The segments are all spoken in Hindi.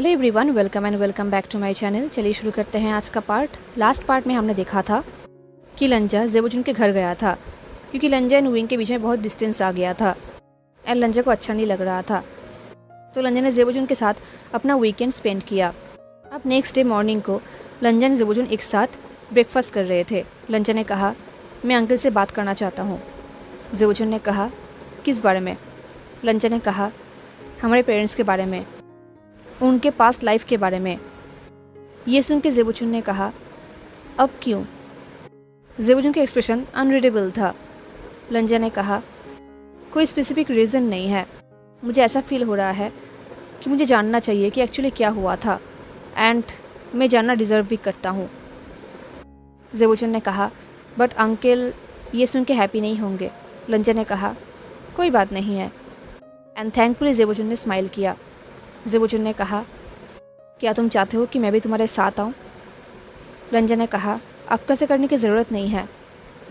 Hello everyone, welcome and welcome back to my channel. चलिए शुरू करते हैं आज का पार्ट। लास्ट पार्ट में हमने देखा था कि लंजा ज़ेबुजुन के घर गया था क्योंकि लंजा एंड विंग के बीच में बहुत डिस्टेंस आ गया था एंड लंजा को अच्छा नहीं लग रहा था। तो लंजा ने ज़ेबुजुन के साथ अपना वीकेंड स्पेंड किया। अब नेक्स्ट डे मॉर्निंग को लंजा एंड ज़ेबुजुन एक साथ ब्रेकफास्ट कर रहे थे। लंजा ने कहा, मैं अंकल से बात करना चाहता हूँ। ज़ेबुजुन ने कहा, किस बारे में? लंजा ने कहा, हमारे पेरेंट्स के बारे में, उनके पास्ट लाइफ के बारे में। ये सुन के ज़ेबुजुन ने कहा, अब क्यों? ज़ेबुजुन का एक्सप्रेशन अनरीडेबल था। लंजा ने कहा, कोई स्पेसिफिक रीज़न नहीं है, मुझे ऐसा फील हो रहा है कि मुझे जानना चाहिए कि एक्चुअली क्या हुआ था एंड मैं जानना डिज़र्व भी करता हूँ। ज़ेबुजुन ने कहा, बट अंकल ये सुन के हैप्पी नहीं होंगे। लंजा ने कहा, कोई बात नहीं है एंड थैंकफुली ज़ेबुजुन ने स्माइल किया। ज़ेबुजुन ने कहा, क्या तुम चाहते हो कि मैं भी तुम्हारे साथ आऊँ? लंजा ने कहा, अब कैसे करने की ज़रूरत नहीं है।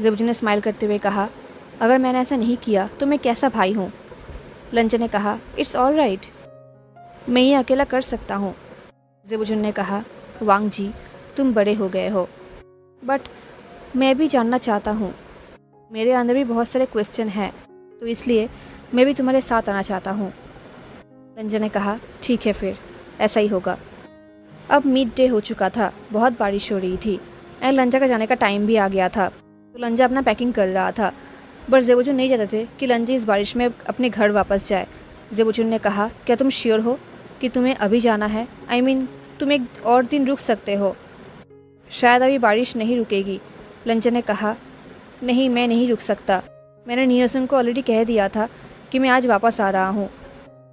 ज़ेबुजुन ने स्माइल करते हुए कहा, अगर मैंने ऐसा नहीं किया तो मैं कैसा भाई हूँ? लंजा ने कहा, इट्स ऑल राइट, मैं ये अकेला कर सकता हूँ। ज़ेबुजुन ने कहा, वांग जी तुम बड़े हो गए हो, बट मैं भी जानना चाहता हूँ, मेरे अंदर भी बहुत सारे क्वेश्चन हैं, तो इसलिए मैं भी तुम्हारे साथ आना चाहता हूँ। लंजा ने कहा, ठीक है फिर ऐसा ही होगा। अब मिड डे हो चुका था, बहुत बारिश हो रही थी एंड लंजा का जाने का टाइम भी आ गया था। तो लंजा अपना पैकिंग कर रहा था, बट ज़ेबुजुन नहीं चाहते थे कि लंजा इस बारिश में अपने घर वापस जाए। ज़ेबुजुन ने कहा, क्या तुम श्योर हो कि तुम्हें अभी जाना है? आई मीन तुम एक और दिन रुक सकते हो, शायद अभी बारिश नहीं रुकेगी। लंजा ने कहा, नहीं मैं नहीं रुक सकता, मैंने नियोसन को ऑलरेडी कह दिया था कि मैं आज वापस आ रहा हूँ।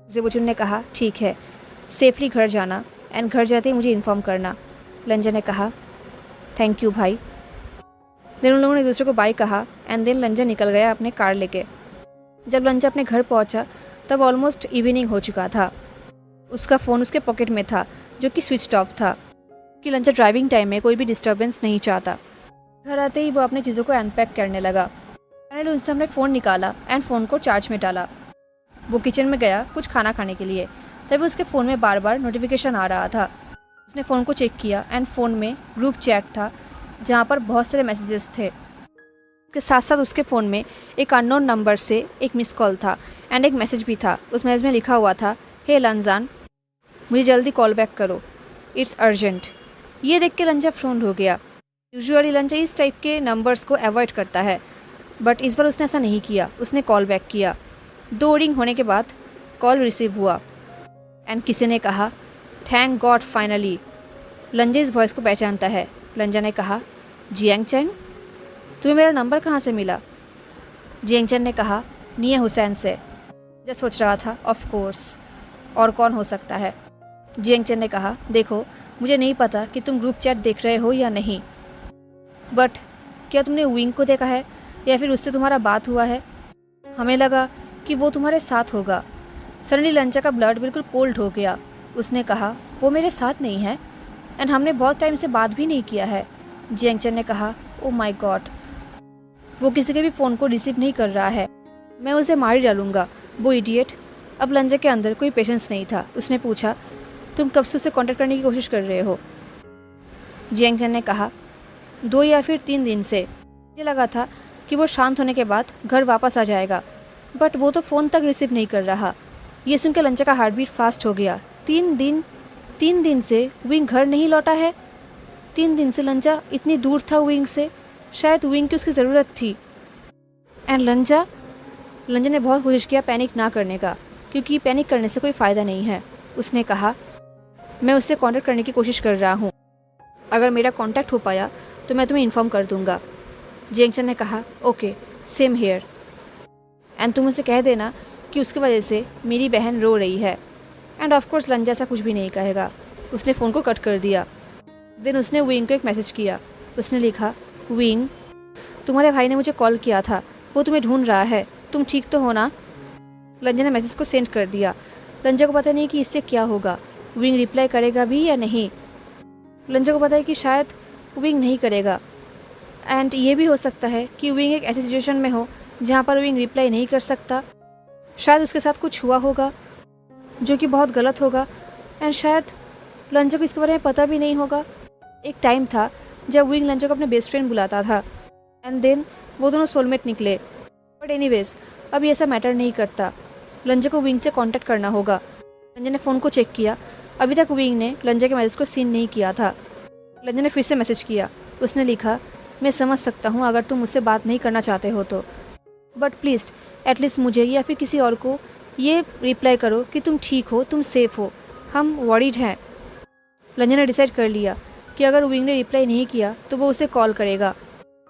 ज़ेबुजुन ने कहा, ठीक है सेफली घर जाना एंड घर जाते ही मुझे इन्फॉर्म करना। लंजा ने कहा, थैंक यू भाई। देन उन लोगों ने एक दूसरे को बाय कहा एंड देन लंजा निकल गया अपने कार लेके। जब लंजा अपने घर पहुंचा तब ऑलमोस्ट इवनिंग हो चुका था। उसका फ़ोन उसके पॉकेट में था जो कि स्विच ऑफ था कि लंजा ड्राइविंग टाइम में कोई भी डिस्टर्बेंस नहीं चाहता। घर आते ही वो अपनी चीज़ों को अनपैक करने लगा। फाइनली उसने अपने फ़ोन निकाला एंड फ़ोन को चार्ज में डाला। वो किचन में गया कुछ खाना खाने के लिए, तभी उसके फ़ोन में बार बार नोटिफिकेशन आ रहा था। उसने फ़ोन को चेक किया एंड फ़ोन में ग्रुप चैट था जहाँ पर बहुत सारे मैसेजेस थे। उसके साथ साथ उसके फ़ोन में एक अननोन नंबर से एक मिस कॉल था एंड एक मैसेज भी था। उस मैसेज में लिखा हुआ था, हे लंजान मुझे जल्दी कॉल बैक करो, इट्स अर्जेंट। ये देख के लंजा फ्रोन हो गया। यूजुअली लंजा इस टाइप के नंबर्स को अवॉइड करता है, बट इस बार उसने ऐसा नहीं किया। उसने कॉल बैक किया। 2 रिंग होने के बाद कॉल रिसीव हुआ एंड किसी ने कहा, थैंक गॉड फाइनली। लंजा इस वॉइस को पहचानता है। लंजा ने कहा, जियांग चैंग तुम्हें मेरा नंबर कहाँ से मिला? जियांग चैंग ने कहा, निया हुसैन से। लंजा सोच रहा था, ऑफ कोर्स और कौन हो सकता है। जियांग चैंग ने कहा, देखो मुझे नहीं पता कि तुम ग्रुप चैट देख रहे हो या नहीं, बट क्या तुमने विंग को देखा है या फिर उससे तुम्हारा बात हुआ है? हमें लगा कि वो तुम्हारे साथ होगा। सडनली लंजा का ब्लड बिल्कुल कोल्ड हो गया। उसने कहा, वो मेरे साथ नहीं है एंड हमने बहुत टाइम से बात भी नहीं किया है। जियांग चैंग ने कहा, ओ माय गॉड, वो किसी के भी फ़ोन को रिसीव नहीं कर रहा है, मैं उसे मार ही डालूंगा, वो इडियट। अब लंजा के अंदर कोई पेशेंस नहीं था। उसने पूछा, तुम कब से उसे कॉन्टेक्ट करने की कोशिश कर रहे हो? जियांग चैंग ने कहा, 2 या फिर 3 दिन से। मुझे लगा था कि वो शांत होने के बाद घर वापस आ जाएगा, बट वो तो फ़ोन तक रिसीव नहीं कर रहा। ये सुनकर लंजा का हार्ट बीट फास्ट हो गया। 3 दिन से विंग घर नहीं लौटा है। 3 दिन से लंजा इतनी दूर था विंग से, शायद विंग की उसकी ज़रूरत थी। एंड लंजा ने बहुत कोशिश किया पैनिक ना करने का, क्योंकि पैनिक करने से कोई फ़ायदा नहीं है। उसने कहा, मैं उससे कॉन्टैक्ट करने की कोशिश कर रहा हूँ, अगर मेरा कॉन्टैक्ट हो पाया तो मैं तुम्हें इन्फॉर्म कर दूँगा। जियांग चैंग ने कहा, ओके सेम हेयर, एंड तुम उसे कह देना कि उसकी वजह से मेरी बहन रो रही है। एंड ऑफ कोर्स लंजा ऐसा कुछ भी नहीं कहेगा। उसने फ़ोन को कट कर दिया। देन उसने विंग को एक मैसेज किया। उसने लिखा, विंग तुम्हारे भाई ने मुझे कॉल किया था, वो तुम्हें ढूंढ रहा है, तुम ठीक तो हो ना? लंजा ने मैसेज को सेंड कर दिया। लंजा को पता नहीं कि इससे क्या होगा, विंग रिप्लाई करेगा भी या नहीं। लंजा को पता है कि शायद विंग नहीं करेगा एंड ये भी हो सकता है कि विंग एक ऐसी सिचुएशन में हो जहाँ पर विंग रिप्लाई नहीं कर सकता। शायद उसके साथ कुछ हुआ होगा जो कि बहुत गलत होगा एंड शायद लंजा को इसके बारे में पता भी नहीं होगा। एक टाइम था जब विंग लंजा को अपने बेस्ट फ्रेंड बुलाता था एंड देन वो दोनों सोलमेट निकले। बट एनीवेज अब ये ऐसा मैटर नहीं करता। लंजा को विंग से कांटेक्ट करना होगा। लंजा ने फ़ोन को चेक किया। अभी तक विंग ने लंजा के मैसेज को सीन नहीं किया था। लंजा ने फिर से मैसेज किया। उसने लिखा, मैं समझ सकता हूँ अगर तुम मुझसे बात नहीं करना चाहते हो तो, बट प्लीज़ एटलीस्ट मुझे या फिर किसी और को ये रिप्लाई करो कि तुम ठीक हो, तुम सेफ़ हो, हम वरीड हैं। लंजा ने डिसाइड कर लिया कि अगर विंग ने रिप्लाई नहीं किया तो वो उसे कॉल करेगा।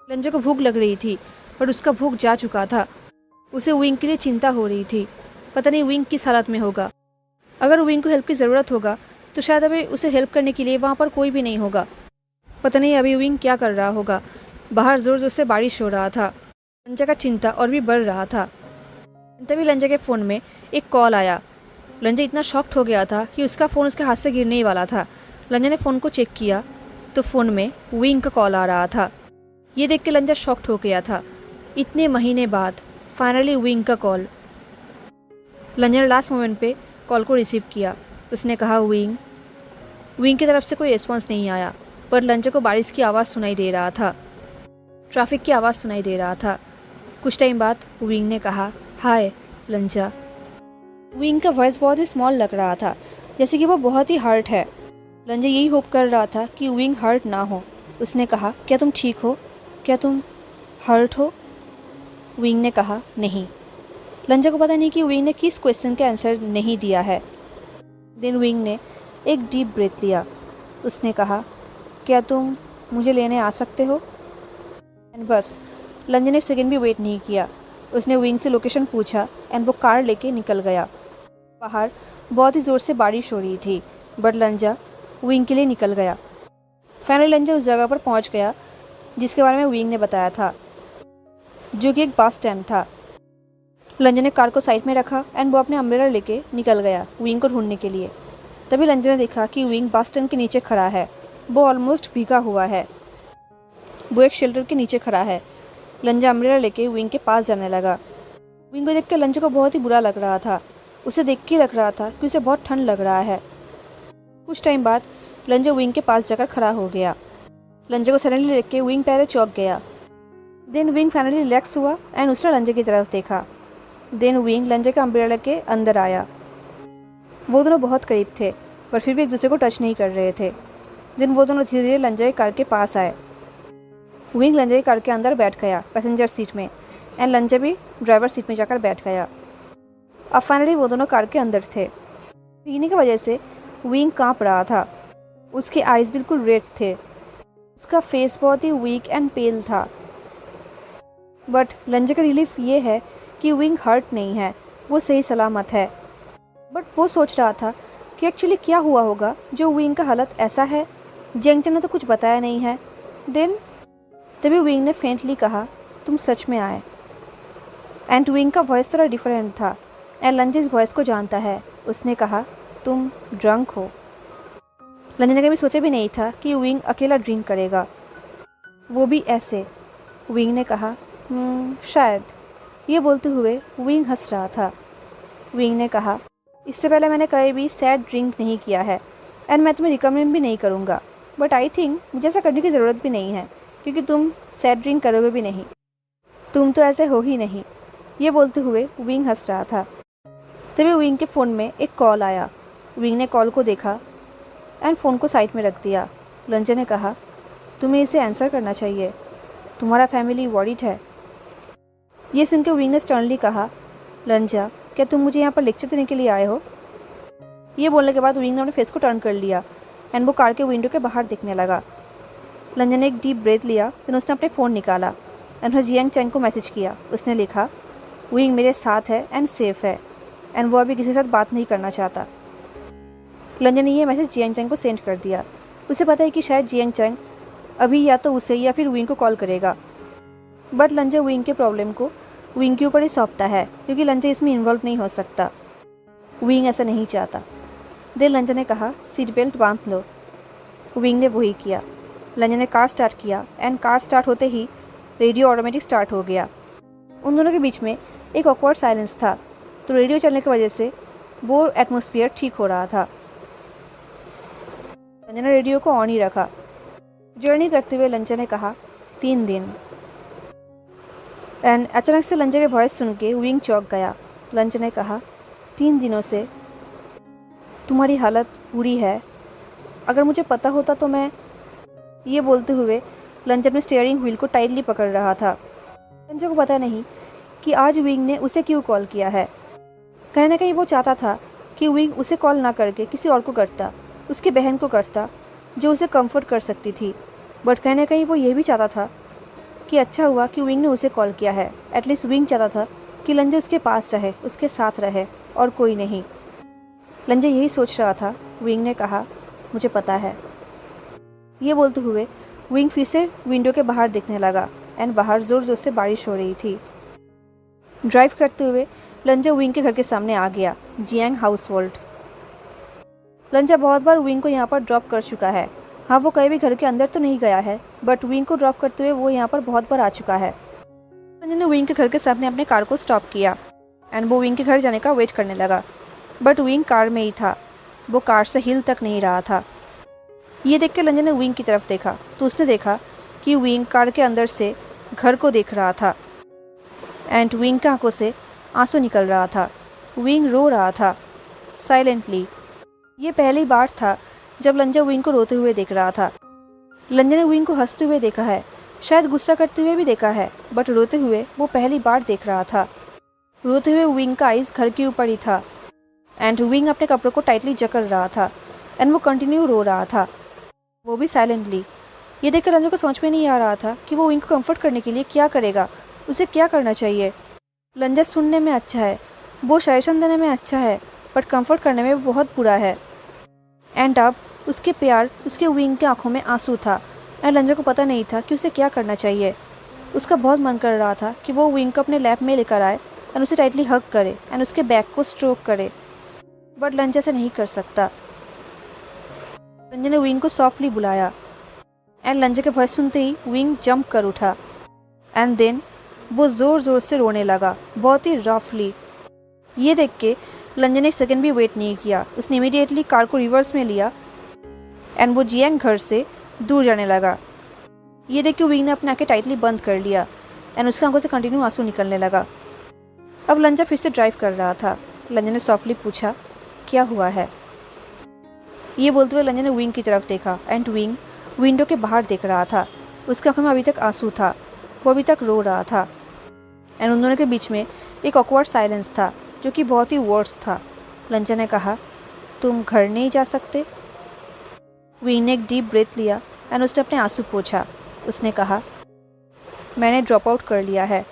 लंजा को भूख लग रही थी बट उसका भूख जा चुका था। उसे विंग के लिए चिंता हो रही थी। पता नहीं विंग किस हालत में होगा। अगर विंग को हेल्प की ज़रूरत होगा तो शायद अभी उसे हेल्प करने के लिए वहाँ पर कोई भी नहीं होगा। पता नहीं अभी विंग क्या कर रहा होगा। बाहर ज़ोर ज़ोर से बारिश हो रहा था। लंजा का चिंता और भी बढ़ रहा था। तभी लंजा के फ़ोन में एक कॉल आया। लंजा इतना शॉक्ड हो गया था कि उसका फ़ोन उसके हाथ से गिरने ही वाला था। लंजा ने फ़ोन को चेक किया तो फ़ोन में विंग का कॉल आ रहा था। ये देख के लंजा शॉक्ड हो गया था। इतने महीने बाद फाइनली विंग का कॉल। लंजा ने लास्ट मोमेंट पे कॉल को रिसीव किया। उसने कहा विंग। विंग की तरफ से कोई रिस्पॉन्स नहीं आया, पर लंजा को बारिश की आवाज़ सुनाई दे रहा था, ट्रैफिक की आवाज़ सुनाई दे रहा था। कुछ टाइम बाद विंग ने कहा, हाय लंजा। विंग का वॉइस बहुत ही स्मॉल लग रहा था, जैसे कि वो बहुत ही हर्ट है। लंजा यही होप कर रहा था कि विंग हर्ट ना हो। उसने कहा, क्या तुम ठीक हो? क्या तुम हर्ट हो? विंग ने कहा, नहीं। लंजा को पता नहीं कि विंग ने किस क्वेश्चन का आंसर नहीं दिया है। देन विंग ने एक डीप ब्रेथ लिया। उसने कहा, क्या तुम मुझे लेने आ सकते हो? एंड बस लंजा ने सेकंड भी वेट नहीं किया। उसने विंग से लोकेशन पूछा एंड वो कार लेके निकल गया। बाहर बहुत ही ज़ोर से बारिश हो रही थी, बट लंजा विंग के लिए निकल गया। फाइनली लंजा उस जगह पर पहुंच गया जिसके बारे में विंग ने बताया था, जो कि एक बस स्टैंड था। लंजा ने कार को साइड में रखा एंड वो अपने अम्ब्रेला लेके निकल गया विंग को ढूंढने के लिए। तभी लंजा ने देखा कि विंग बस स्टैंड के नीचे खड़ा है। वो ऑलमोस्ट भीगा हुआ है। वो एक शेल्टर के नीचे खड़ा है। लंजा अम्ब्रेला लेके विंग के पास जाने लगा। विंग को देख के लंजा को बहुत ही बुरा लग रहा था। उसे देख के लग रहा था कि उसे बहुत ठंड लग रहा है। कुछ टाइम बाद लंजा विंग के पास जाकर खड़ा हो गया। लंजा को सडनली देख के विंग पहले चौंक गया। देन विंग फाइनली रिलैक्स हुआ एंड उसने लंजा की तरफ देखा। देन विंग लंजा के अम्ब्रेला के अंदर आया। वो दोनों बहुत करीब थे, पर फिर भी एक दूसरे को टच नहीं कर रहे थे। देन वो दोनों धीरे धीरे लंजा की कार के पास आए। विंग लंजा की कार के अंदर बैठ गया पैसेंजर सीट में एंड लंजा भी ड्राइवर सीट में जाकर बैठ गया। अब फाइनली वो दोनों कार के अंदर थे। भीगने की वजह से विंग कांप रहा था। उसके आइज़ बिल्कुल रेड थे। उसका फेस बहुत ही वीक एंड पेल था। बट लंजा का रिलीफ ये है कि विंग हर्ट नहीं है, वो सही सलामत है। बट वो सोच रहा था कि एक्चुअली क्या हुआ होगा जो विंग का हालत ऐसा है। जेंगचन ने तो कुछ बताया नहीं है। देन तभी विंग ने फेंटली कहा, तुम सच में आए। एंड विंग का वॉइस थोड़ा डिफरेंट था एंड लंजा इस वॉइस को जानता है। उसने कहा, तुम ड्रंक हो। लंजा ने कभी सोचा भी नहीं था कि विंग अकेला ड्रिंक करेगा, वो भी ऐसे। विंग ने कहा, शायद। ये बोलते हुए विंग हंस रहा था। विंग ने कहा, इससे पहले मैंने कभी भी सैड ड्रिंक नहीं किया है एंड मैं तुम्हें रिकमेंड भी नहीं करूँगा। बट आई थिंक मुझे ऐसा करने की ज़रूरत भी नहीं है, क्योंकि तुम सैड ड्रिंक करोगे भी नहीं। तुम तो ऐसे हो ही नहीं। ये बोलते हुए विंग हंस रहा था। तभी विंग के फ़ोन में एक कॉल आया। विंग ने कॉल को देखा एंड फ़ोन को साइड में रख दिया। लंजा ने कहा, तुम्हें इसे आंसर करना चाहिए, तुम्हारा फैमिली वॉरिड है। ये सुनकर विंग ने स्टर्नली कहा, लंजा, क्या तुम मुझे यहाँ पर लेक्चर देने के लिए आए हो? ये बोलने के बाद विंग ने अपने फेस को टर्न कर लिया एंड वो कार के विंडो के बाहर दिखने लगा। लंजा ने एक डीप ब्रेथ लिया, फिर उसने अपने फ़ोन निकाला एंड उसने जियांग चैंग को मैसेज किया। उसने लिखा, विंग मेरे साथ है एंड सेफ़ है एंड वो अभी किसी के साथ बात नहीं करना चाहता। लंजा ने यह मैसेज जियांग चैंग को सेंड कर दिया। उसे पता है कि शायद जियांग चैंग अभी या तो उसे या फिर विंग को कॉल करेगा। बट लंजा विंग के प्रॉब्लम को विंग के ऊपर ही सौंपता है, क्योंकि लंजा इसमें इन्वॉल्व नहीं हो सकता। विंग ऐसा नहीं चाहता। देन लंजा ने कहा, सीट बेल्ट बांध लो। विंग ने वही किया। लंजा ने कार स्टार्ट किया एंड कार स्टार्ट होते ही रेडियो ऑटोमेटिक स्टार्ट हो गया। उन दोनों के बीच में एक ऑकवर्ड साइलेंस था, तो रेडियो चलने की वजह से वो एटमॉस्फेयर ठीक हो रहा था। लंजा ने रेडियो को ऑन ही रखा। जर्नी करते हुए लंजा ने कहा 3 दिन। एंड अचानक से लंजा के वॉइस सुन के विंग चौंक गया। लंजा ने कहा 3 दिनों से तुम्हारी हालत बुरी है, अगर मुझे पता होता तो मैं। ये बोलते हुए लंजा अपने स्टीयरिंग व्हील को टाइटली पकड़ रहा था। लंजा को पता नहीं कि आज विंग ने उसे क्यों कॉल किया है। कहीं ना कहीं वो चाहता था कि विंग उसे कॉल ना करके किसी और को करता, उसकी बहन को करता जो उसे कंफर्ट कर सकती थी। बट कहीं ना कहीं वो ये भी चाहता था कि अच्छा हुआ कि विंग ने उसे कॉल किया है। एटलीस्ट विंग चाहता था कि लंजा उसके पास रहे, उसके साथ रहे और कोई नहीं। लंजा यही सोच रहा था। विंग ने कहा मुझे पता है। ये बोलते हुए विंग फिर से विंडो के बाहर देखने लगा एंड बाहर ज़ोर ज़ोर से बारिश हो रही थी। ड्राइव करते हुए लंजा विंग के घर के सामने आ गया, जियांग हाउस होल्ड। लंजा बहुत बार विंग को यहाँ पर ड्रॉप कर चुका है। हाँ, वो कहीं भी घर के अंदर तो नहीं गया है, बट विंग को ड्रॉप करते हुए वो यहाँ पर बहुत बार आ चुका है। लंजा ने विंग के घर के सामने अपने कार को स्टॉप किया एंड वो विंग के घर जाने का वेट करने लगा। बट विंग कार में ही था, वो कार से हिल तक नहीं रहा था। ये देख के लंजा ने विंग की तरफ देखा तो उसने देखा कि विंग कार के अंदर से घर को देख रहा था एंड विंग की आंखों से आंसू निकल रहा था। विंग रो रहा था साइलेंटली। ये पहली बार था जब लंजा विंग को रोते हुए देख रहा था। लंजा ने विंग को हंसते हुए देखा है, शायद गुस्सा करते हुए भी देखा है, बट रोते हुए वो पहली बार देख रहा था। रोते हुए विंग का आइज़ घर के ऊपर ही था एंड विंग अपने कपड़ों को टाइटली जकड़ रहा था एंड वो कंटिन्यू रो रहा था, वो भी साइलेंटली। ये देखकर लंजा को समझ में नहीं आ रहा था कि वो विंग को कंफर्ट करने के लिए क्या करेगा, उसे क्या करना चाहिए। लंजा सुनने में अच्छा है, वो सजेशन देने में अच्छा है, बट कंफर्ट करने में बहुत बुरा है। एंड अब उसके प्यार, उसके विंग की आंखों में आंसू था एंड लंजा को पता नहीं था कि उसे क्या करना चाहिए। उसका बहुत मन कर रहा था कि वो विंग को अपने लैप में लेकर आए एंड उसे टाइटली हग करे एंड उसके बैक को स्ट्रोक करे, बट लंजा से नहीं कर सकता। लंजा ने विंग को सॉफ्टली बुलाया एंड लंजा के वॉइस सुनते ही विंग जंप कर उठा एंड देन वो ज़ोर ज़ोर से रोने लगा, बहुत ही रफली। ये देख के लंजा ने एक सेकंड भी वेट नहीं किया, उसने इमीडिएटली कार को रिवर्स में लिया एंड वो जियांग घर से दूर जाने लगा। ये देख के विंग ने अपनी आंखें टाइटली बंद कर लिया एंड उसकी आंखों से कंटिन्यू आंसू निकलने लगा। अब लंजा फिर से ड्राइव कर रहा था। लंजा ने सॉफ्टली पूछा क्या हुआ है। ये बोलते हुए लंजा ने विंग की तरफ देखा एंड विंग विंडो के बाहर देख रहा था। उसकी आंखों में अभी तक आंसू था, वो अभी तक रो रहा था एंड उन दोनों के बीच में एक ऑकवर्ड साइलेंस था जो कि बहुत ही वर्ड्स था। लंजा ने कहा तुम घर नहीं जा सकते। विंग ने एक डीप ब्रेथ लिया एंड उसने अपने आंसू पोंछा। उसने कहा मैंने ड्रॉप आउट कर लिया है,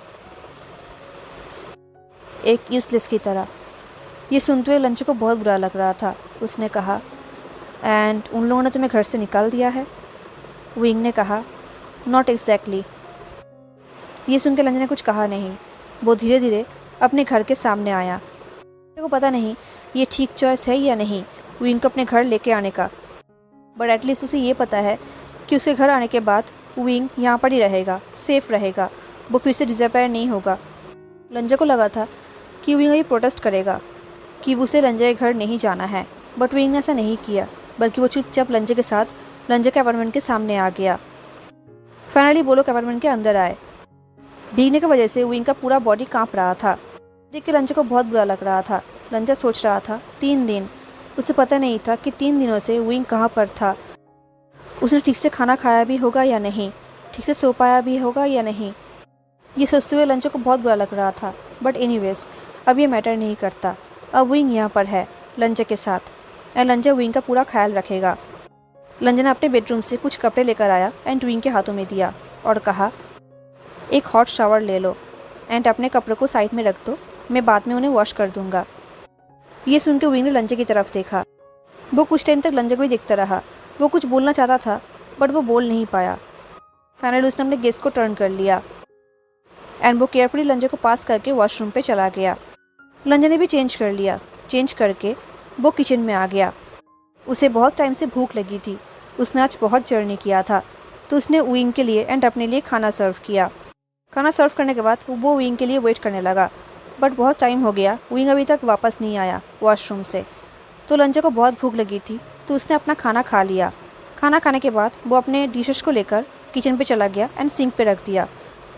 एक यूजलेस की तरह। ये सुनते हुए लंजा को बहुत बुरा लग रहा था। उसने कहा एंड उन लोगों ने तुम्हें घर से निकाल दिया है। विंग ने कहा नॉट एग्जैक्टली। ये सुन के लंजा ने कुछ कहा नहीं। वो धीरे धीरे अपने घर के सामने आया। लंजा को पता नहीं ये ठीक चॉइस है या नहीं विंग को अपने घर लेके आने का, बट एटलीस्ट उसे ये पता है कि उसके घर आने के बाद विंग यहाँ पर ही रहेगा, सेफ रहेगा, वो फिर से डिसअपीयर नहीं होगा। लंजा को लगा था कि विंग ये प्रोटेस्ट करेगा कि उसे लंजा के घर नहीं जाना है, बट विंग ने ऐसा नहीं किया, बल्कि वो चुपचाप लंजा के साथ लंजा के अपार्टमेंट के सामने आ गया। फाइनली वो लोग अपार्टमेंट के अंदर आए। भीगने की वजह से विंग का पूरा बॉडी कांप रहा था। देख के लंजा को बहुत बुरा लग रहा था। लंजा सोच रहा था 3 दिन, उसे पता नहीं था कि 3 दिनों से विंग कहाँ पर था। उसने ठीक से खाना खाया भी होगा या नहीं, ठीक से सो पाया भी होगा या नहीं। ये सोचते हुए लंजा को बहुत बुरा लग रहा था, बट एनीवेज अब ये मैटर नहीं करता। अब विंग यहाँ पर है लंजा के साथ एंड लंजा विंग का पूरा ख्याल रखेगा। लंजा ने अपने बेडरूम से कुछ कपड़े लेकर आया एंड विंग के हाथों में दिया और कहा एक हॉट शावर ले लो एंड अपने कपड़ों को साइड में रख दो, मैं बाद में उन्हें वॉश कर दूंगा। ये सुन के विंग ने लंजा की तरफ देखा। वो कुछ टाइम तक लंजा को ही देखता रहा। वो कुछ बोलना चाहता था बट वो बोल नहीं पाया। फाइनली उसने अपने गेस को टर्न कर लिया एंड वो केयरफुली लंजा को पास करके वॉशरूम पे चला गया। लंजा ने भी चेंज कर लिया। चेंज करके वो किचन में आ गया। उसे बहुत टाइम से भूख लगी थी। उसने आज बहुत जर्नी किया था, तो उसने विंग के लिए एंड अपने लिए खाना सर्व किया। खाना सर्व करने के बाद वो विंग के लिए वेट करने लगा, बट बहुत टाइम हो गया, विंग अभी तक वापस नहीं आया वॉशरूम से। तो लंजा को बहुत भूख लगी थी, तो उसने अपना खाना खा लिया खाना खाने के बाद वो अपने डिशेस को लेकर किचन पे चला गया एंड सिंक पे रख दिया।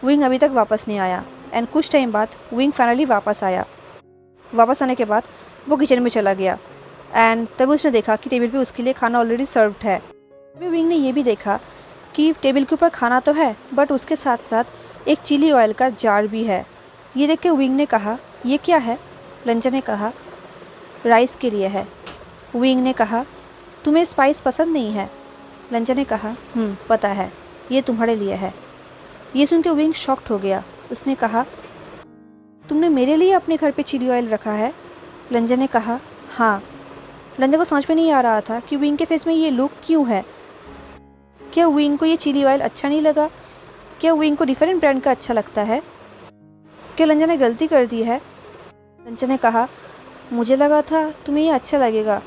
विंग अभी तक वापस नहीं आया एंड कुछ टाइम बाद विंग फाइनली वापस आया। वापस आने के बाद वो किचन में चला गया एंड तब उसने देखा कि टेबल पे उसके लिए खाना ऑलरेडी सर्व्ड है। तभी विंग ने ये भी देखा कि टेबल के ऊपर खाना तो है बट उसके साथ साथ एक चिली ऑयल का जार भी है। ये देख के विंग ने कहा, ये क्या है? लंचा ने कहा, राइस के लिए है। विंग ने कहा, तुम्हें स्पाइस पसंद नहीं है? लंचा ने कहा, पता है, ये तुम्हारे लिए है। ये सुन के विंग शॉक्ड हो गया। उसने कहा, तुमने मेरे लिए अपने घर पे चिली ऑयल रखा है? लंजा ने कहा, हाँ। लंजा को समझ में नहीं आ रहा था कि विंग के फेस में ये लुक क्यों है। क्या विंग को ये चिली ऑयल अच्छा नहीं लगा? क्या विंग को डिफरेंट ब्रांड का अच्छा लगता है? क्या लंजा ने गलती कर दी है? लंजा ने कहा, मुझे लगा था तुम्हें ये अच्छा लगेगा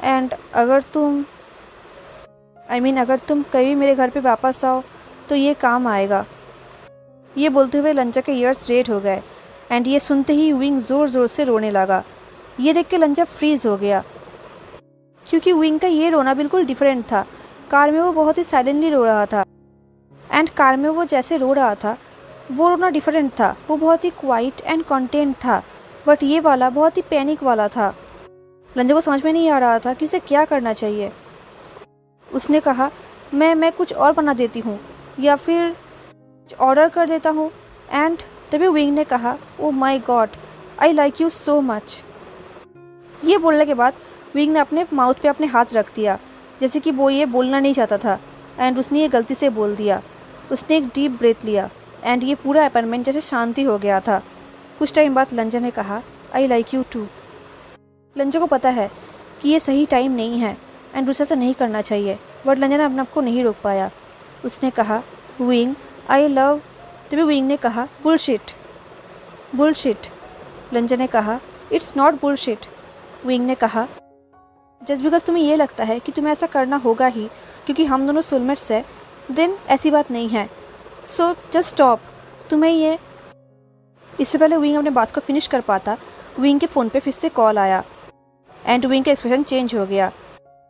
एंड अगर तुम कभी मेरे घर पे वापस आओ तो ये काम आएगा। ये बोलते हुए लंजा के ईयर्स रेड हो गए एंड ये सुनते ही विंग ज़ोर ज़ोर से रोने लगा। ये देख के लंजा फ्रीज़ हो गया क्योंकि विंग का ये रोना बिल्कुल डिफरेंट था। कार में वो बहुत ही साइलेंटली रो रहा था एंड कार में वो जैसे रो रहा था वो रोना डिफरेंट था। वो बहुत ही क्वाइट एंड कंटेंट था बट ये वाला बहुत ही पैनिक वाला था। लंजा को समझ में नहीं आ रहा था कि उसे क्या करना चाहिए। उसने कहा, मैं कुछ और बना देती हूँ या फिर कुछ ऑर्डर कर देता हूँ। एंड तभी विंग ने कहा, oh my god, I like you so much. ये बोलने के बाद विंग ने अपने माउथ पे अपने हाथ रख दिया जैसे कि वो ये बोलना नहीं चाहता था एंड उसने ये गलती से बोल दिया। उसने एक डीप ब्रेथ लिया एंड ये पूरा अपार्टमेंट जैसे शांति हो गया था। कुछ टाइम बाद लंजा ने कहा, आई लाइक यू टू। लंजा को पता है कि ये सही टाइम नहीं है एंड उसे ऐसा नहीं करना चाहिए बट लंजा ने अपने आप को नहीं रोक पाया। उसने कहा, विंग आई लव। तभी विंग ने कहा, बुलशिट। बुलशिट। लंजा ने कहा, इट्स नॉट बुलशिट। विंग ने कहा, जस्ट बिकॉज तुम्हें ये लगता है कि तुम्हें ऐसा करना होगा ही क्योंकि हम दोनों सोलमेट्स हैं, देन ऐसी बात नहीं है। So just stop. तुम्हें ये। इससे पहले विंग अपने बात को फिनिश कर पाता, विंग के फ़ोन पे फिर से कॉल आया एंड विंग का एक्सप्रेशन चेंज हो गया।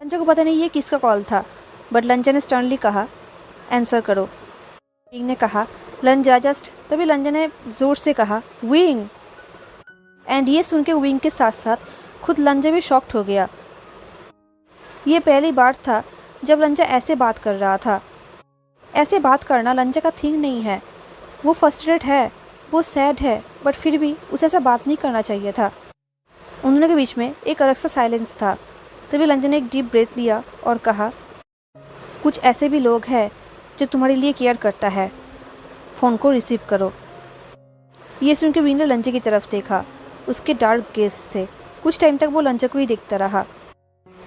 लंजा को पता नहीं ये किसका कॉल था बट लंजा ने स्टर्नली कहा, आंसर करो। विंग ने कहा, लंजा जस्ट। तभी लंजा ने ज़ोर से कहा, विंग। एंड ये सुन के विंग के साथ साथ खुद लंजा भी शॉक्ड हो गया। ये पहली बार था जब लंजा ऐसे बात कर रहा था। ऐसे बात करना लंजा का थिंग नहीं है। वो फ्रस्ट्रेटेड है, वो सैड है बट फिर भी उसे ऐसा बात नहीं करना चाहिए था। उन दोनों के बीच में एक अलग सा साइलेंस था। तभी लंजा ने एक डीप ब्रेथ लिया और कहा, कुछ ऐसे भी लोग हैं जो तुम्हारे लिए केयर करता है, फ़ोन को रिसीव करो। ये सुन के विंग ने लंजा की तरफ देखा उसके डार्क गेज से। कुछ टाइम तक वो लंजा को ही देखता रहा।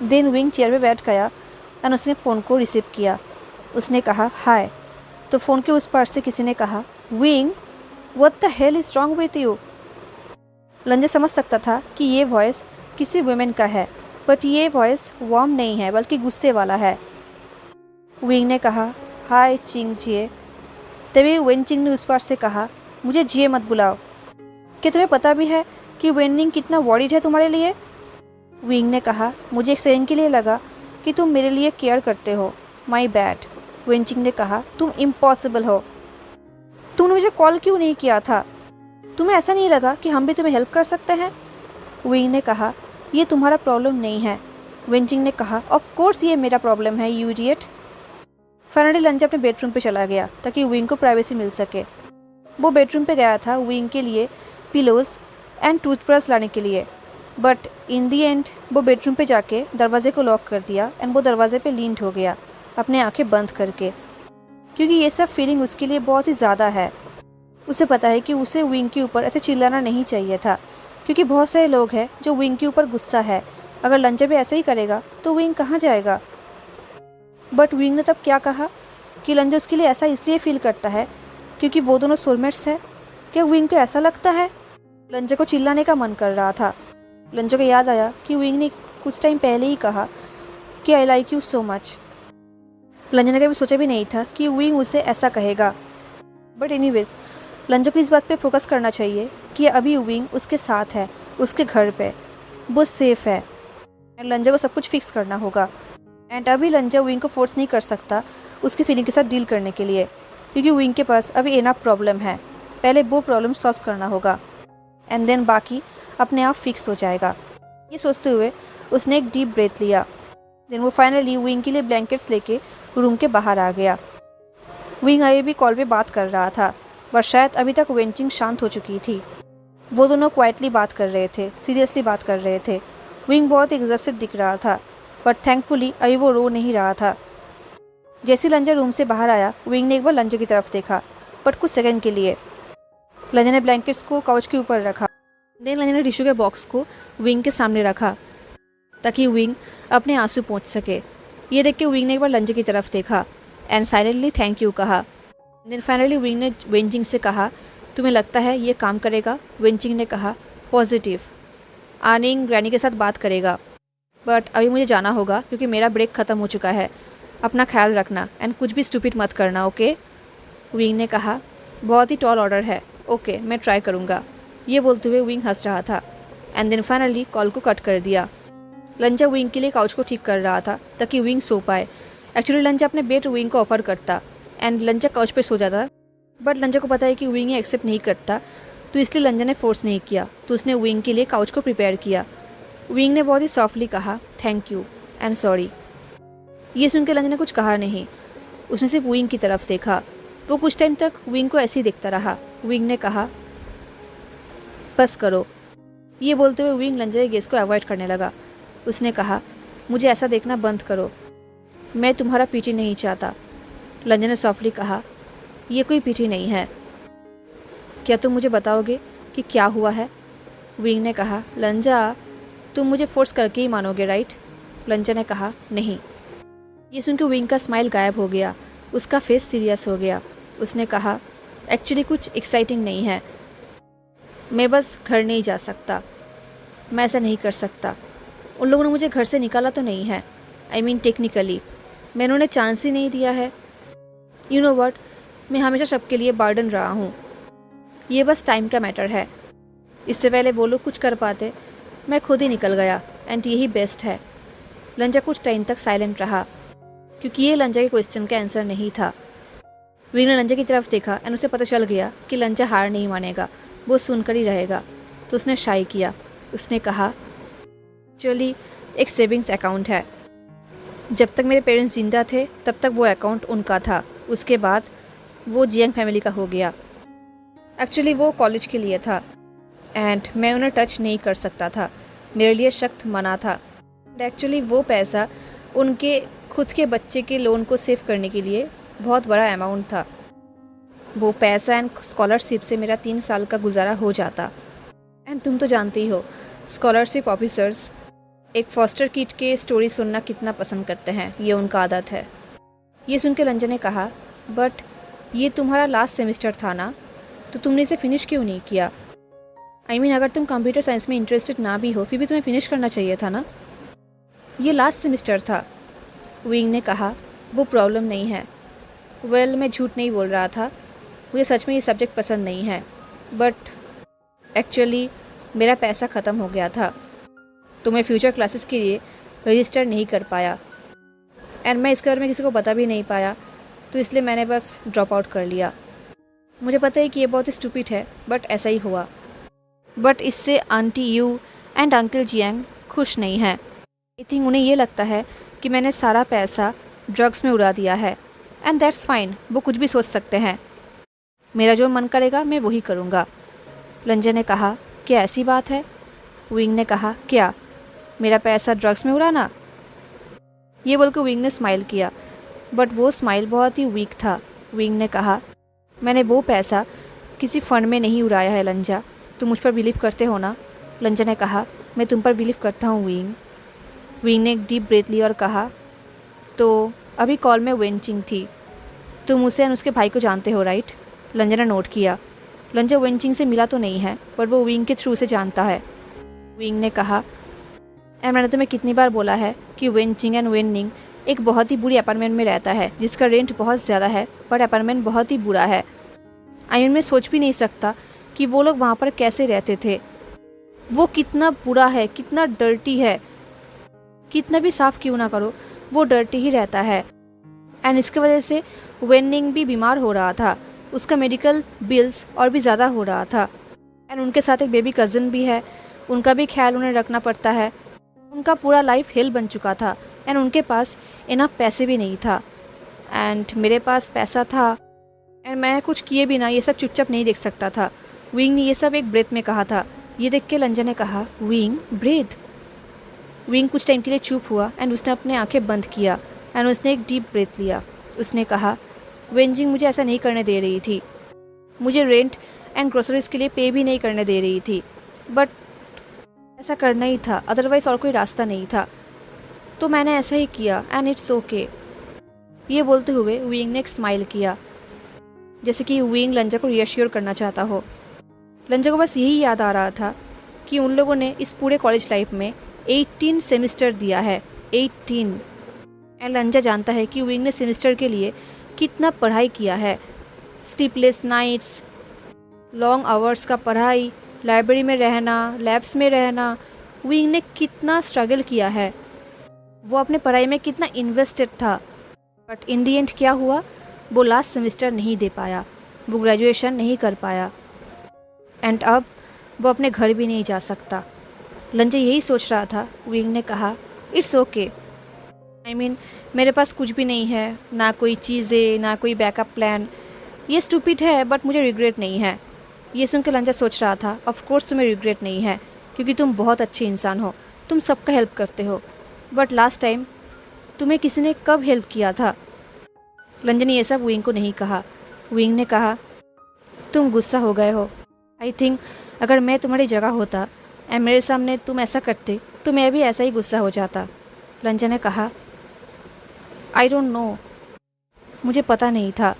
देन विंग चेयर पे बैठ गया और उसने फ़ोन को रिसीव किया। उसने कहा, हाय। तो फ़ोन के उस पार से किसी ने कहा, Wing what the hell is wrong with you. लंजा समझ सकता था कि ये वॉइस किसी वुमेन का है बट ये वॉइस वार्म नहीं है बल्कि गुस्से वाला है। विंग ने कहा, हाय चिंग जिए। तभी वेन चिंग ने उस पार से कहा, मुझे जिए मत बुलाओ। क्या तुम्हें पता भी है कि वेनिंग कितना वॉरिड है तुम्हारे लिए? विंग ने कहा, मुझे एक सेकंड के लिए लगा कि तुम मेरे लिए केयर करते हो। My bad. वेंचिंग ने कहा, तुम इम्पॉसिबल हो। तुमने मुझे कॉल क्यों नहीं किया था? तुम्हें ऐसा नहीं लगा कि हम भी तुम्हें हेल्प कर सकते हैं? विंग ने कहा, ये तुम्हारा प्रॉब्लम नहीं है। वेंचिंग ने कहा, ऑफ कोर्स ये मेरा प्रॉब्लम है, यू इडियट। फाइनली लंजा अपने बेडरूम पे चला गया ताकि विंग को प्राइवेसी मिल सके। वो बेडरूम पे गया था विंग के लिए पिलोज़ एंड टूथब्रश लाने के लिए बट इन दी एंड वो बेडरूम पे जाके दरवाजे को लॉक कर दिया एंड वो दरवाजे पे लींट हो गया अपने आंखें बंद करके क्योंकि ये सब फीलिंग उसके लिए बहुत ही ज़्यादा है। उसे पता है कि उसे विंग के ऊपर ऐसे चिल्लाना नहीं चाहिए था क्योंकि बहुत सारे लोग हैं जो विंग के ऊपर गुस्सा है। अगर लंजा भी ऐसा ही करेगा तो विंग कहाँ जाएगा? बट विंग ने तब क्या कहा कि लंजा उसके लिए ऐसा इसलिए फील करता है क्योंकि वो दोनों सोलमेट्स हैं। क्या विंग को ऐसा लगता है? लंजा को चिल्लाने का मन कर रहा था। लंजा को याद आया कि विंग ने कुछ टाइम पहले ही कहा कि I like you so much. लंजा ने कभी सोचा भी नहीं था कि विंग उसे ऐसा कहेगा। बट एनीवेज लंजा को इस बात पे फोकस करना चाहिए कि अभी विंग उसके साथ है, उसके घर पे वो सेफ़ है। लंजा को सब कुछ फिक्स करना होगा। एंड अभी लंजा विंग को फोर्स नहीं कर सकता उसकी फीलिंग के साथ डील करने के लिए, क्योंकि विंग के पास अभी इनफ प्रॉब्लम है। पहले वो प्रॉब्लम सॉल्व करना होगा एंड देन बाकी अपने आप फिक्स हो जाएगा। ये सोचते हुए उसने एक डीप ब्रेथ लिया। देन वो फाइनली विंग के लिए ब्लैंकेट्स लेके रूम के बाहर आ गया। विंग अभी भी कॉल पे बात कर रहा था, पर शायद अभी तक वेंचिंग शांत हो चुकी थी। वो दोनों क्वाइटली बात कर रहे थे, सीरियसली बात कर रहे थे। विंग बहुत एग्जॉस्टेड दिख रहा था, बट थैंकफुली अभी वो रो नहीं रहा था। जैसे लंजा रूम से बाहर आया, विंग ने एक बार लंजा की तरफ देखा, बट कुछ सेकंड के लिए। लंजा ने ब्लैंकेट्स को काउच के ऊपर रखा। देन लंजा ने टिश्यू के बॉक्स को विंग के सामने रखा ताकि विंग अपने आंसू पोंछ सके। ये देख के विंग ने एक बार लंजा की तरफ देखा एंड साइलेंटली थैंक यू कहा। देन फाइनली विंग ने वेंचिंग से कहा, तुम्हें लगता है ये काम करेगा? वेंचिंग ने कहा, पॉजिटिव। आनिंग ग्रैनी के साथ बात करेगा, बट अभी मुझे जाना होगा क्योंकि मेरा ब्रेक ख़त्म हो चुका है। अपना ख्याल रखना एंड कुछ भी स्टूपिड मत करना, ओके? विंग ने कहा, बहुत ही टॉल ऑर्डर है। ओके, मैं ट्राई करूँगा। ये बोलते हुए विंग हंस रहा था एंड देन फाइनली कॉल को कट कर दिया। लंजा विंग के लिए काउच को ठीक कर रहा था ताकि विंग सो पाए। एक्चुअली लंजा अपने बेड विंग को ऑफर करता एंड लंजा काउच पे सो जाता, बट लंजा को पता है कि विंग ये एक्सेप्ट नहीं करता, तो इसलिए लंजा ने फोर्स नहीं किया। तो उसने विंग के लिए काउच को प्रिपेयर किया। विंग ने बहुत ही सॉफ्टली कहा, थैंक यू एंड सॉरी। ये सुन के लंजा ने कुछ कहा नहीं, उसने सिर्फ विंग की तरफ देखा। वो कुछ टाइम तक विंग को ऐसे ही देखता रहा। विंग ने कहा, बस करो। ये बोलते हुए विंग लंजा के गेस को अवॉइड करने लगा। उसने कहा, मुझे ऐसा देखना बंद करो, मैं तुम्हारा पीटी नहीं चाहता। लंजा ने सॉफ्टली कहा, ये कोई पीटी नहीं है, क्या तुम मुझे बताओगे कि क्या हुआ है? विंग ने कहा, लंजा तुम मुझे फोर्स करके ही मानोगे, राइट? लंजा ने कहा, नहीं। ये सुनकर विंग का स्माइल गायब हो गया, उसका फेस सीरियस हो गया। उसने कहा, एक्चुअली कुछ एक्साइटिंग नहीं है, मैं बस घर नहीं जा सकता, मैं ऐसा नहीं कर सकता। उन लोगों ने मुझे घर से निकाला तो नहीं है, आई मीन टेक्निकली मैंने उन्हें चांस ही नहीं दिया है। यू नो व्हाट, मैं हमेशा सबके लिए बर्डन रहा हूँ, ये बस टाइम का मैटर है। इससे पहले वो लोग कुछ कर पाते, मैं खुद ही निकल गया एंड यही बेस्ट है। लंजा कुछ टाइम तक साइलेंट रहा क्योंकि ये लंजा के क्वेश्चन का आंसर नहीं था। विंग ने लंजा की तरफ देखा एंड उसे पता चल गया कि लंजा हार नहीं मानेगा, वो सुनकर ही रहेगा। तो उसने शाई किया। उसने कहा, चलिए एक सेविंग्स अकाउंट है, जब तक मेरे पेरेंट्स जिंदा थे तब तक वो अकाउंट उनका था, उसके बाद वो जियांग फैमिली का हो गया। एक्चुअली वो कॉलेज के लिए था एंड मैं उन्हें टच नहीं कर सकता था, मेरे लिए सख्त मना था। एक्चुअली वो पैसा उनके खुद के बच्चे के लोन को सेव करने के लिए बहुत बड़ा अमाउंट था। वो पैसा एंड स्कॉलरशिप से मेरा 3 साल का गुजारा हो जाता। एंड तुम तो जानती ही हो, स्कॉलरशिप ऑफिसर्स एक फॉस्टर किड के स्टोरी सुनना कितना पसंद करते हैं, ये उनका आदत है। ये सुन के लंजा ने कहा, बट ये तुम्हारा लास्ट सेमेस्टर था ना, तो तुमने इसे फिनिश क्यों नहीं किया? आई मीन अगर तुम कंप्यूटर साइंस में इंटरेस्टेड ना भी हो फिर भी तुम्हें फिनिश करना चाहिए था ना, ये लास्ट सेमेस्टर था। विंग ने कहा, वो प्रॉब्लम नहीं है। वेल, मैं झूठ नहीं बोल रहा था, मुझे सच में ये सब्जेक्ट पसंद नहीं है, बट एक्चुअली मेरा पैसा ख़त्म हो गया था, तो मैं फ्यूचर क्लासेस के लिए रजिस्टर नहीं कर पाया एंड मैं इसके बारे में किसी को बता भी नहीं पाया, तो इसलिए मैंने बस ड्रॉप आउट कर लिया। मुझे पता है कि ये बहुत स्टूपिड है, बट ऐसा ही हुआ। बट इससे aunty you and uncle Jiang खुश नहीं हैं। आई थिंक उन्हें ये लगता है कि मैंने सारा पैसा ड्रग्स में उड़ा दिया है एंड दैट्स फाइन, वो कुछ भी सोच सकते हैं, मेरा जो मन करेगा मैं वही करूँगा। लंजा ने कहा, क्या ऐसी बात है? विंग ने कहा, क्या मेरा पैसा ड्रग्स में उड़ाना? ये बोलकर विंग ने स्माइल किया, बट वो स्माइल बहुत ही वीक था। विंग ने कहा, मैंने वो पैसा किसी फंड में नहीं उड़ाया है लंजा, तुम मुझ पर बिलीव करते हो ना? लंजा ने कहा, मैं तुम पर बिलीव करता हूँ विंग। विंग ने एक डीप ब्रेथ ली और कहा, तो अभी कॉल में वेंचिंग थी, तुम उसे और उसके भाई को जानते हो, राइट? लंजा ने नोट किया। लंजा वेंचिंग से मिला तो नहीं है, पर वो विंग के थ्रू से जानता है। विंग ने कहा, मैंने तुम्हें कितनी बार बोला है कि वेंचिंग एंड वेनिंग एक बहुत ही बुरी अपार्टमेंट में रहता है जिसका रेंट बहुत ज़्यादा है, पर अपार्टमेंट बहुत ही बुरा है। आई मीन मैं सोच भी नहीं सकता कि वो लोग वहाँ पर कैसे रहते थे, वो कितना बुरा है, कितना डर्टी है। कितना भी साफ़ क्यों ना करो वो डर्टी ही रहता है। एंड इसकी वजह से वेनिंग भी बीमार हो रहा था, उसका मेडिकल बिल्स और भी ज़्यादा हो रहा था। एंड उनके साथ एक बेबी कज़न भी है, उनका भी ख्याल उन्हें रखना पड़ता है। उनका पूरा लाइफ हेल बन चुका था एंड उनके पास इनफ पैसे भी नहीं था। एंड मेरे पास पैसा था एंड मैं कुछ किए बिना ये सब चुपचाप नहीं देख सकता था। विंग ने ये सब एक ब्रेथ में कहा था। ये देख के लंजा ने कहा, विंग ब्रेथ। विंग कुछ टाइम के लिए चुप हुआ एंड उसने अपने आंखें बंद किया एंड उसने एक डीप ब्रेथ लिया। उसने कहा, वेंजिंग मुझे ऐसा नहीं करने दे रही थी, मुझे रेंट एंड ग्रोसरीज के लिए पे भी नहीं करने दे रही थी, बट ऐसा करना ही था, अदरवाइज़ और कोई रास्ता नहीं था, तो मैंने ऐसा ही किया एंड इट्स ओके। ये बोलते हुए विंग ने एक स्माइल किया, जैसे कि विंग लंजा को रियश्योर करना चाहता हो। लंजा को बस यही याद आ रहा था कि उन लोगों ने इस पूरे कॉलेज लाइफ में 18 सेमेस्टर दिया है, 18। एंड लंजा जानता है कि विंग ने सेमेस्टर के लिए कितना पढ़ाई किया है, स्लीपलेस नाइट्स, लॉन्ग आवर्स का पढ़ाई, लाइब्रेरी में रहना, लैब्स में रहना। विंग ने कितना स्ट्रगल किया है, वो अपने पढ़ाई में कितना इन्वेस्टेड था। बट इन दी एंड क्या हुआ, वो लास्ट सेमेस्टर नहीं दे पाया, वो ग्रेजुएशन नहीं कर पाया एंड अब वो अपने घर भी नहीं जा सकता। लंजा यही सोच रहा था। विंग ने कहा, इट्स ओके, आई मीन मेरे पास कुछ भी नहीं है, ना कोई चीज़ें, ना कोई बैकअप प्लान। ये स्टूपिड है बट मुझे रिग्रेट नहीं है। ये सुन के लंजा सोच रहा था, ऑफ कोर्स तुम्हें रिग्रेट नहीं है क्योंकि तुम बहुत अच्छे इंसान हो, तुम सबका हेल्प करते हो, बट लास्ट टाइम तुम्हें किसी ने कब हेल्प किया था। लंजा ने ये सब विंग को नहीं कहा। विंग ने कहा, तुम गुस्सा हो गए हो। आई थिंक अगर मैं तुम्हारी जगह होता एंड मेरे सामने तुम ऐसा करते तो मैं भी ऐसा ही गुस्सा हो जाता। लंजा ने कहा, आई डोंट नो, मुझे पता नहीं था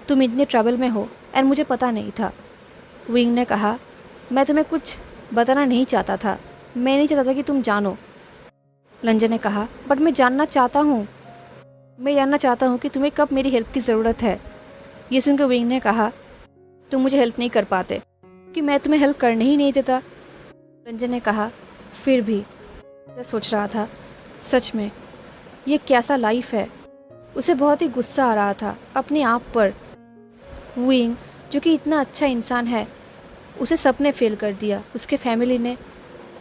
तुम इतने ट्रबल में हो एंड मुझे पता नहीं था। विंग ने कहा, मैं तुम्हें कुछ बताना नहीं चाहता था, मैं नहीं चाहता था कि तुम जानो। लंजा ने कहा, बट मैं जानना चाहता हूँ, मैं जानना चाहता हूँ कि तुम्हें कब मेरी हेल्प की ज़रूरत है। ये सुनकर विंग ने कहा, तुम मुझे हेल्प नहीं कर पाते कि मैं तुम्हें हेल्प करने ही नहीं देता। लंजा ने कहा, फिर भी मैं सोच रहा था, सच में ये कैसा लाइफ है। उसे बहुत ही गुस्सा आ रहा था अपने आप पर। विंग जो कि इतना अच्छा इंसान है, उसे सबने फेल कर दिया, उसके फैमिली ने,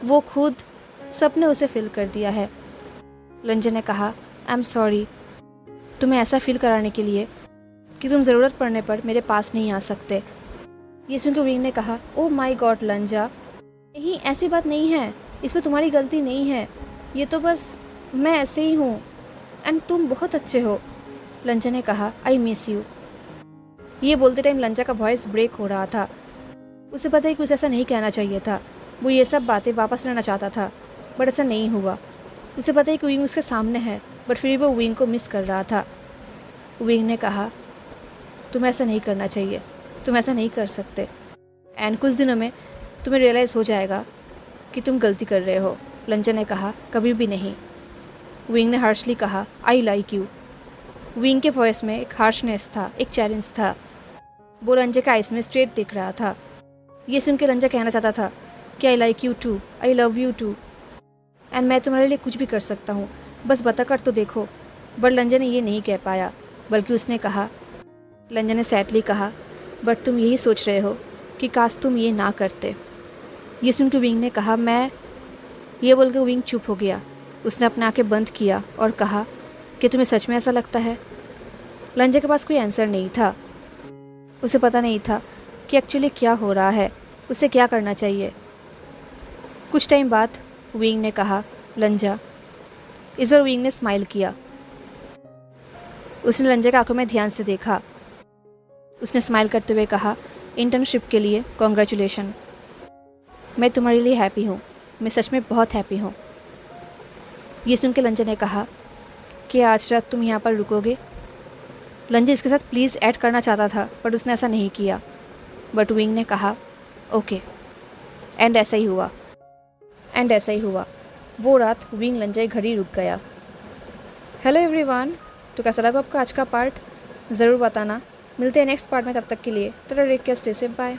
वो खुद, सबने उसे फेल कर दिया है। लंजा ने कहा, आई एम सॉरी तुम्हें ऐसा फील कराने के लिए कि तुम ज़रूरत पड़ने पर मेरे पास नहीं आ सकते। ये सुनकर विंग ने कहा, ओह माय गॉड लंजा, नहीं ऐसी बात नहीं है, इसमें तुम्हारी गलती नहीं है, ये तो बस मैं ऐसे ही हूँ एंड तुम बहुत अच्छे हो। लंजा ने कहा, आई मिस यू। ये बोलते टाइम लंजा का वॉइस ब्रेक हो रहा था। उसे पता है कि उसे ऐसा नहीं कहना चाहिए था, वो ये सब बातें वापस लेना चाहता था, बट ऐसा नहीं हुआ। उसे पता है कि विंग उसके सामने है, बट फिर भी वो विंग को मिस कर रहा था। विंग ने कहा, तुम ऐसा नहीं करना चाहिए, तुम ऐसा नहीं कर सकते एंड कुछ दिनों में तुम्हें रियलाइज़ हो जाएगा कि तुम गलती कर रहे हो। लंजा ने कहा, कभी भी नहीं। विंग ने हार्शली कहा, आई लाइक यू। विंग के वॉइस में एक हार्शनेस था, एक चैलेंज था। वो लंजा के आइस में स्ट्रेट दिख रहा था। ये सुन के लंजा कहना चाहता था कि I like you too, I love you too and मैं तुम्हारे लिए कुछ भी कर सकता हूँ, बस बता कर तो देखो। बट लंजा ने ये नहीं कह पाया, बल्कि उसने कहा, लंजा ने सैडली कहा, बट तुम यही सोच रहे हो कि काश तुम ये ना करते। ये सुन के विंग ने कहा, मैं, ये बोल के विंग चुप हो गया। उसने अपने आंखें बंद किया और कहा कि तुम्हें सच में ऐसा लगता है। लंजा के पास कोई आंसर नहीं था, उसे पता नहीं था कि एक्चुअली क्या हो रहा है, उसे क्या करना चाहिए। कुछ टाइम बाद विंग ने कहा, लंजा। इस बार विंग ने स्माइल किया। उसने लंजा के आंखों में ध्यान से देखा। उसने स्माइल करते हुए कहा, इंटर्नशिप के लिए कॉन्ग्रेचुलेशन। मैं तुम्हारे लिए हैप्पी हूँ, मैं सच में बहुत हैप्पी हूँ। ये सुन के लंजा ने कहा कि आज रात तुम यहाँ पर रुकोगे। लंजा इसके साथ प्लीज़ ऐड करना चाहता था, बट उसने ऐसा नहीं किया। बट विंग ने कहा, ओके। एंड ऐसा ही हुआ, एंड ऐसा ही हुआ। वो रात विंग लंजा के घर ही रुक गया। हेलो एवरीवन, तो कैसा लगा आपका आज का पार्ट ज़रूर बताना। मिलते हैं नेक्स्ट पार्ट में, तब तक के लिए tata, take care, stay safe, bye.